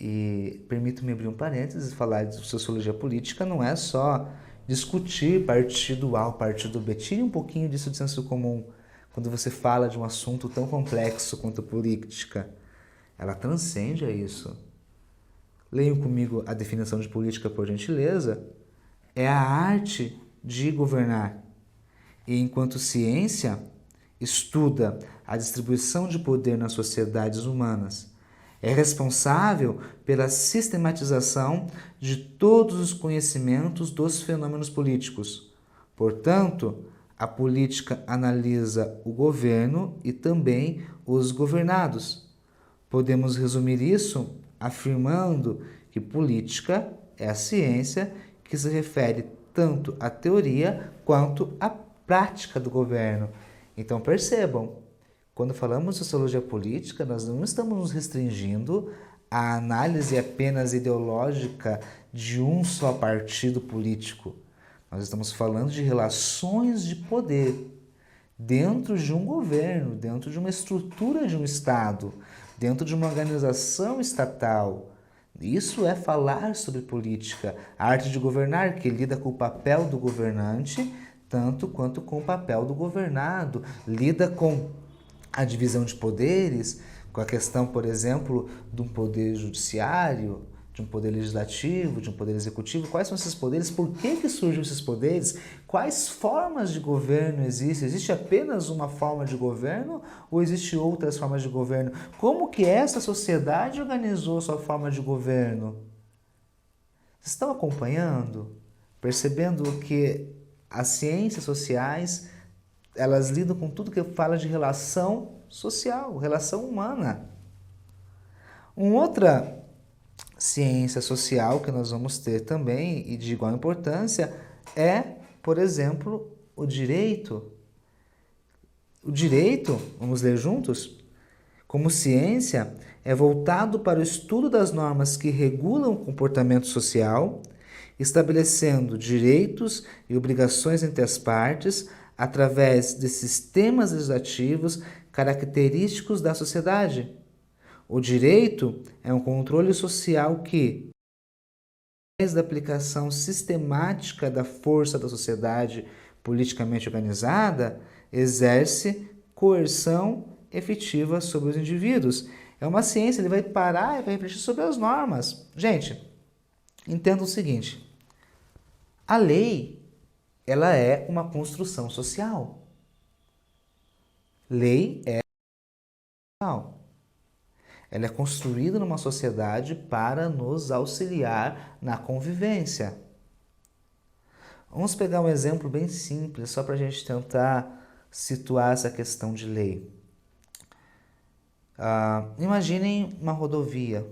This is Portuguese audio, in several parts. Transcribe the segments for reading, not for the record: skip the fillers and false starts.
E permito-me abrir um parênteses e falar de sociologia política não é só discutir partido A ou partido B. Tire um pouquinho disso de senso comum quando você fala de um assunto tão complexo quanto a política. Ela transcende a isso. Leiam comigo a definição de política, por gentileza. É a arte de governar. E enquanto ciência, estuda a distribuição de poder nas sociedades humanas. É responsável pela sistematização de todos os conhecimentos dos fenômenos políticos. Portanto, a política analisa o governo e também os governados. Podemos resumir isso afirmando que política é a ciência que se refere tanto à teoria quanto à prática do governo. Então percebam, quando falamos de sociologia política, nós não estamos nos restringindo à análise apenas ideológica de um só partido político. Nós estamos falando de relações de poder dentro de um governo, dentro de uma estrutura de um Estado, dentro de uma organização estatal. Isso é falar sobre política, a arte de governar, que lida com o papel do governante, tanto quanto com o papel do governado, lida com a divisão de poderes, com a questão, por exemplo, de um poder judiciário, de um poder legislativo, de um poder executivo. Quais são esses poderes? Por que surgem esses poderes? Quais formas de governo existem? Existe apenas uma forma de governo ou existem outras formas de governo? Como que essa sociedade organizou sua forma de governo? Vocês estão acompanhando? Percebendo que as ciências sociais, elas lidam com tudo que fala de relação social, relação humana. Uma outra ciência social que nós vamos ter também, e de igual importância, é, por exemplo, o direito. O direito, vamos ler juntos? Como ciência, é voltado para o estudo das normas que regulam o comportamento social, estabelecendo direitos e obrigações entre as partes através de sistemas legislativos característicos da sociedade. O direito é um controle social que, através da aplicação sistemática da força da sociedade politicamente organizada, exerce coerção efetiva sobre os indivíduos. É uma ciência, ele vai parar e vai refletir sobre as normas. Gente, entenda o seguinte, a lei, ela é uma construção social. Lei é social. Ela é construída numa sociedade para nos auxiliar na convivência. Vamos pegar um exemplo bem simples, só para a gente tentar situar essa questão de lei. Imaginem uma rodovia.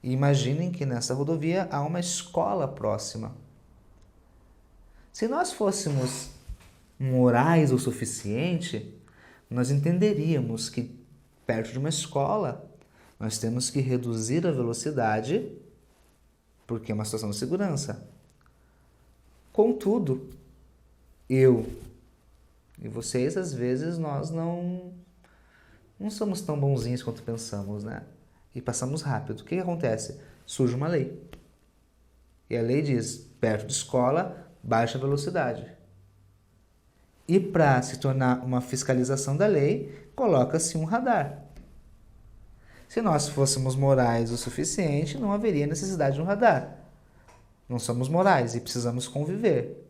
E imaginem que nessa rodovia há uma escola próxima. Se nós fôssemos morais o suficiente, nós entenderíamos que perto de uma escola nós temos que reduzir a velocidade porque é uma situação de segurança. Contudo, eu e vocês, às vezes, nós não somos tão bonzinhos quanto pensamos, né? E passamos rápido. O que acontece? Surge uma lei. E a lei diz, perto de escola, baixa velocidade. E para se tornar uma fiscalização da lei, coloca-se um radar. Se nós fôssemos morais o suficiente, não haveria necessidade de um radar. Não somos morais e precisamos conviver.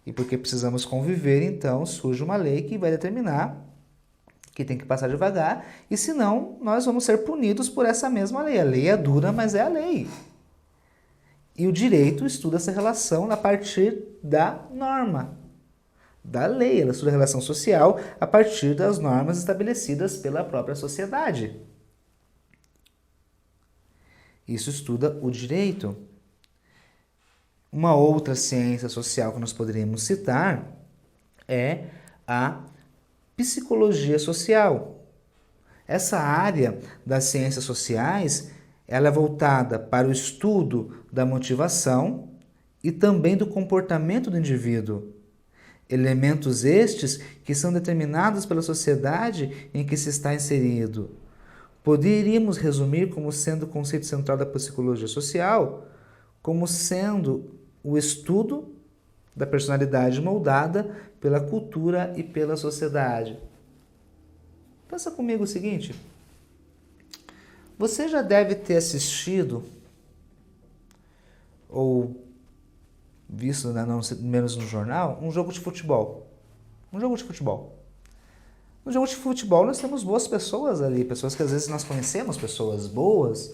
E porque precisamos conviver, então, surge uma lei que vai determinar que tem que passar devagar, e senão nós vamos ser punidos por essa mesma lei. A lei é dura, mas é a lei. E o direito estuda essa relação a partir da norma, da lei. Ela estuda a relação social a partir das normas estabelecidas pela própria sociedade. Isso estuda o direito. Uma outra ciência social que nós poderíamos citar é a psicologia social. Essa área das ciências sociais, ela é voltada para o estudo da motivação e também do comportamento do indivíduo. Elementos estes que são determinados pela sociedade em que se está inserido. Poderíamos resumir como sendo o conceito central da psicologia social, como sendo o estudo da personalidade moldada pela cultura e pela sociedade. Pensa comigo o seguinte, você já deve ter assistido ou visto, né, não menos no jornal, um jogo de futebol. Um jogo de futebol. No jogo de futebol nós temos boas pessoas ali, pessoas que às vezes nós conhecemos, pessoas boas,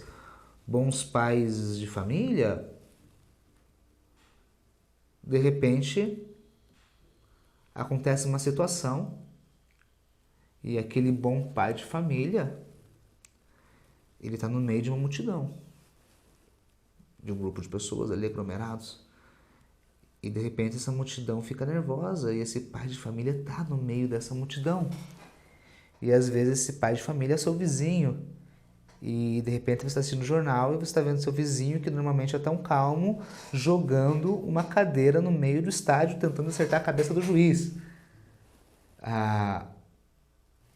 bons pais de família. De repente, acontece uma situação e aquele bom pai de família, ele está no meio de uma multidão, de um grupo de pessoas ali aglomerados. E de repente essa multidão fica nervosa e esse pai de família está no meio dessa multidão. E às vezes esse pai de família é seu vizinho. E de repente você está assistindo o jornal e você está vendo seu vizinho, que normalmente é tão calmo, jogando uma cadeira no meio do estádio, tentando acertar a cabeça do juiz.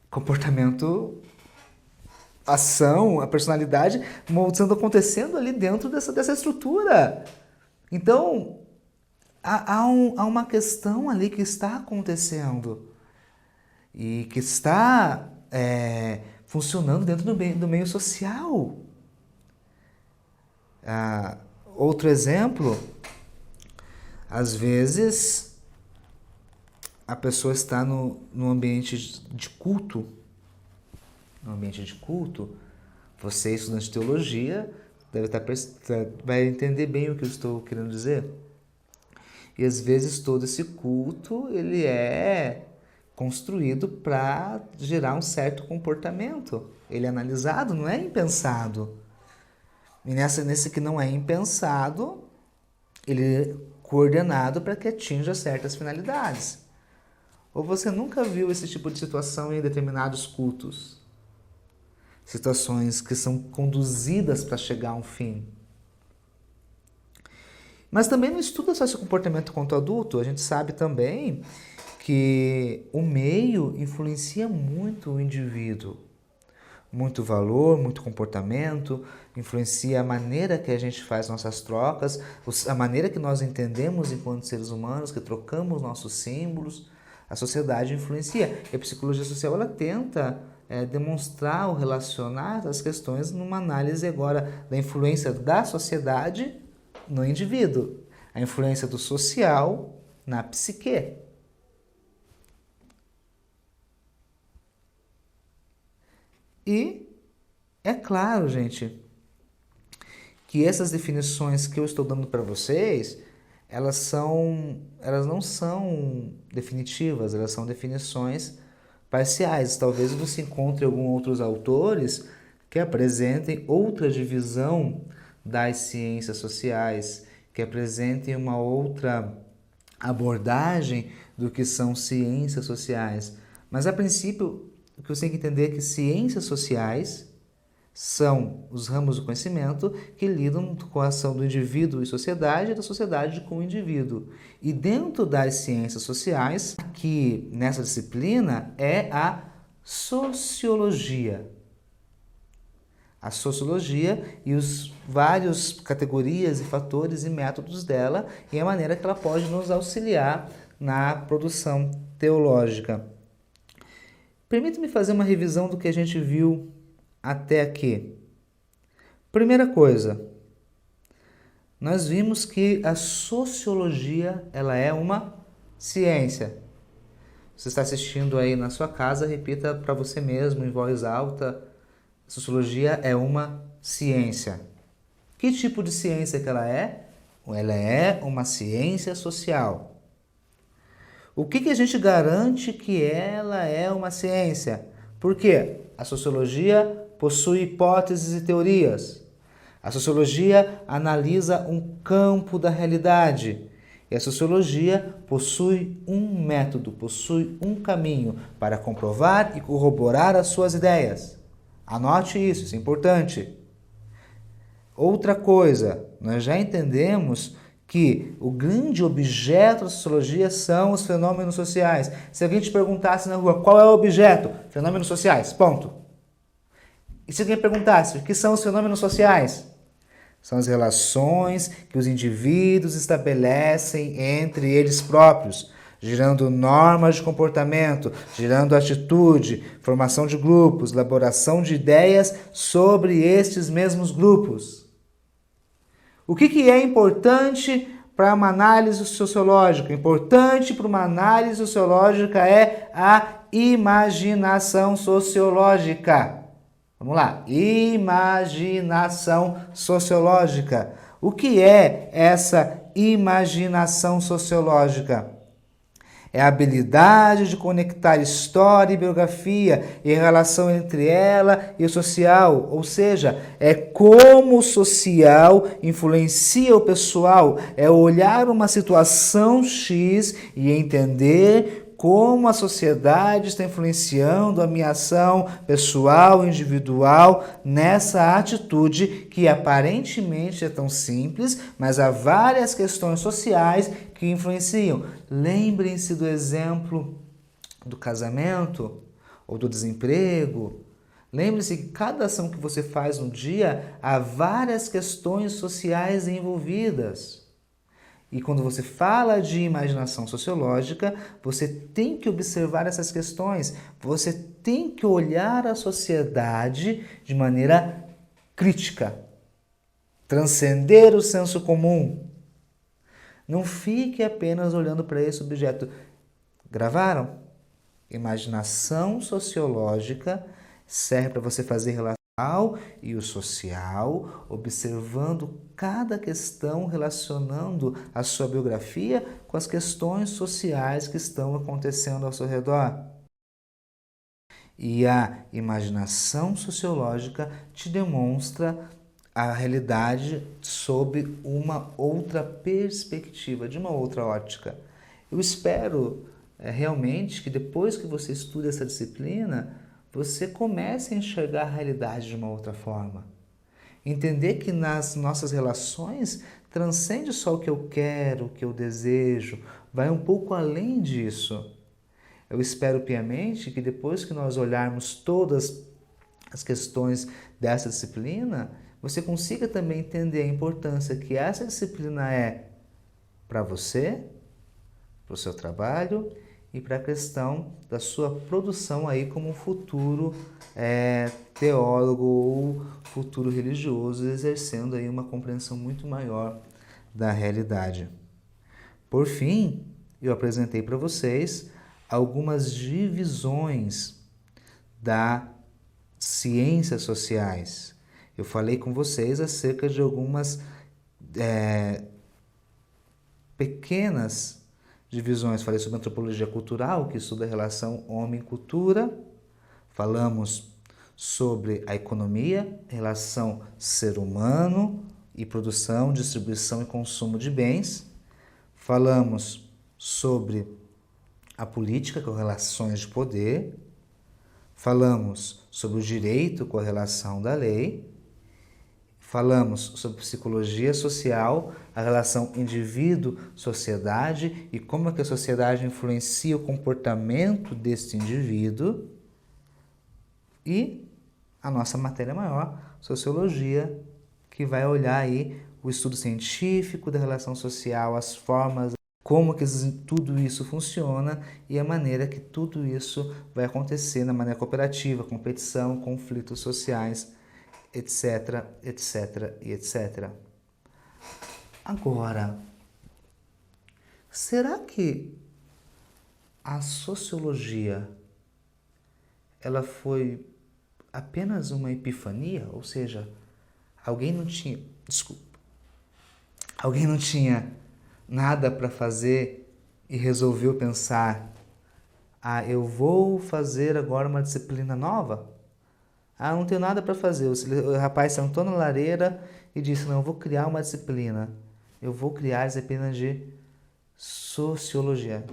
Comportamento, ação, a personalidade sendo acontecendo ali dentro dessa estrutura. Então, há uma questão ali que está acontecendo e que está funcionando dentro do meio social. Outro exemplo, às vezes a pessoa está no ambiente de culto. No ambiente de culto, você, estudante de teologia, vai entender bem o que eu estou querendo dizer. E às vezes todo esse culto, ele é construído para gerar um certo comportamento. Ele é analisado, não é impensado. E nesse que não é impensado, ele é coordenado para que atinja certas finalidades. Ou você nunca viu esse tipo de situação em determinados cultos? Situações que são conduzidas para chegar a um fim. Mas também não estuda só esse comportamento quanto adulto, a gente sabe também que o meio influencia muito o indivíduo. Muito valor, muito comportamento, influencia a maneira que a gente faz nossas trocas, a maneira que nós entendemos enquanto seres humanos, que trocamos nossos símbolos. A sociedade influencia. E a psicologia social ela tenta demonstrar ou relacionar as questões numa análise agora da influência da sociedade no indivíduo, a influência do social na psique. E é claro, gente, que essas definições que eu estou dando para vocês, elas não são definitivas, elas são definições parciais. Talvez você encontre alguns outros autores que apresentem outra divisão das ciências sociais, que apresentem uma outra abordagem do que são ciências sociais. Mas, a princípio, o que você tem que entender é que ciências sociais são os ramos do conhecimento que lidam com a ação do indivíduo e sociedade, e da sociedade com o indivíduo. E dentro das ciências sociais, que nessa disciplina é a sociologia. A sociologia e os vários categorias e fatores e métodos dela e a maneira que ela pode nos auxiliar na produção teológica. Permita-me fazer uma revisão do que a gente viu até aqui. Primeira coisa, nós vimos que a sociologia ela é uma ciência. Você está assistindo aí na sua casa, repita para você mesmo em voz alta. A sociologia é uma ciência. Que tipo de ciência que ela é? Ela é uma ciência social. O que a gente garante que ela é uma ciência? Por quê? A sociologia possui hipóteses e teorias. A sociologia analisa um campo da realidade. E a sociologia possui um método, possui um caminho para comprovar e corroborar as suas ideias. Anote isso é importante. Outra coisa, nós já entendemos que o grande objeto da sociologia são os fenômenos sociais. Se alguém te perguntasse na rua qual é o objeto? Fenômenos sociais, ponto. E se alguém perguntasse, o que são os fenômenos sociais? São as relações que os indivíduos estabelecem entre eles próprios, gerando normas de comportamento, gerando atitude, formação de grupos, elaboração de ideias sobre estes mesmos grupos. O que é importante para uma análise sociológica? Importante para uma análise sociológica é a imaginação sociológica. Vamos lá, imaginação sociológica. O que é essa imaginação sociológica? É a habilidade de conectar história e biografia e a relação entre ela e o social, ou seja, é como o social influencia o pessoal, é olhar uma situação X e entender como a sociedade está influenciando a minha ação pessoal, individual, nessa atitude que aparentemente é tão simples, mas há várias questões sociais que influenciam. Lembrem-se do exemplo do casamento ou do desemprego. Lembre-se que cada ação que você faz no dia, há várias questões sociais envolvidas. E quando você fala de imaginação sociológica, você tem que observar essas questões, você tem que olhar a sociedade de maneira crítica, transcender o senso comum. Não fique apenas olhando para esse objeto. Gravaram? Imaginação sociológica serve para você fazer relação e o social, observando cada questão, relacionando a sua biografia com as questões sociais que estão acontecendo ao seu redor. E a imaginação sociológica te demonstra a realidade sob uma outra perspectiva, de uma outra ótica. Eu espero realmente que depois que você estuda essa disciplina, você comece a enxergar a realidade de uma outra forma. Entender que nas nossas relações transcende só o que eu quero, o que eu desejo, vai um pouco além disso. Eu espero piamente que depois que nós olharmos todas as questões dessa disciplina, você consiga também entender a importância que essa disciplina é para você, para o seu trabalho e para a questão da sua produção aí como futuro teólogo ou futuro religioso, exercendo aí uma compreensão muito maior da realidade. Por fim, eu apresentei para vocês algumas divisões das ciências sociais. Eu falei com vocês acerca de algumas pequenas divisões. Falei sobre antropologia cultural, que estuda a relação homem-cultura. Falamos sobre a economia, relação ser humano e produção, distribuição e consumo de bens. Falamos sobre a política com relações de poder. Falamos sobre o direito com a relação da lei. Falamos sobre psicologia social, a relação indivíduo-sociedade e como é que a sociedade influencia o comportamento desse indivíduo. E a nossa matéria maior, sociologia, que vai olhar aí o estudo científico da relação social, as formas, como que tudo isso funciona e a maneira que tudo isso vai acontecer na maneira cooperativa, competição, conflitos sociais, etc, etc e etc. Agora, será que a sociologia ela foi apenas uma epifania? Ou seja, alguém não tinha nada para fazer e resolveu pensar, eu vou fazer agora uma disciplina nova? Não tenho nada para fazer. O rapaz sentou na lareira e disse, não, eu vou criar uma disciplina. Eu vou criar a disciplina de sociologia.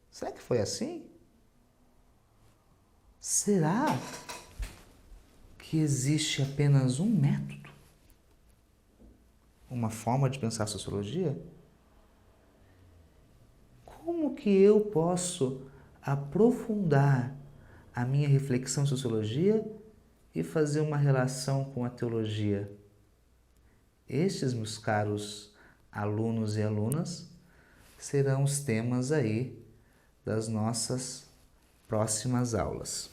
Será que foi assim? Será que existe apenas um método? Uma forma de pensar a sociologia? Como que eu posso aprofundar a minha reflexão em sociologia e fazer uma relação com a teologia. Estes, meus caros alunos e alunas, serão os temas aí das nossas próximas aulas.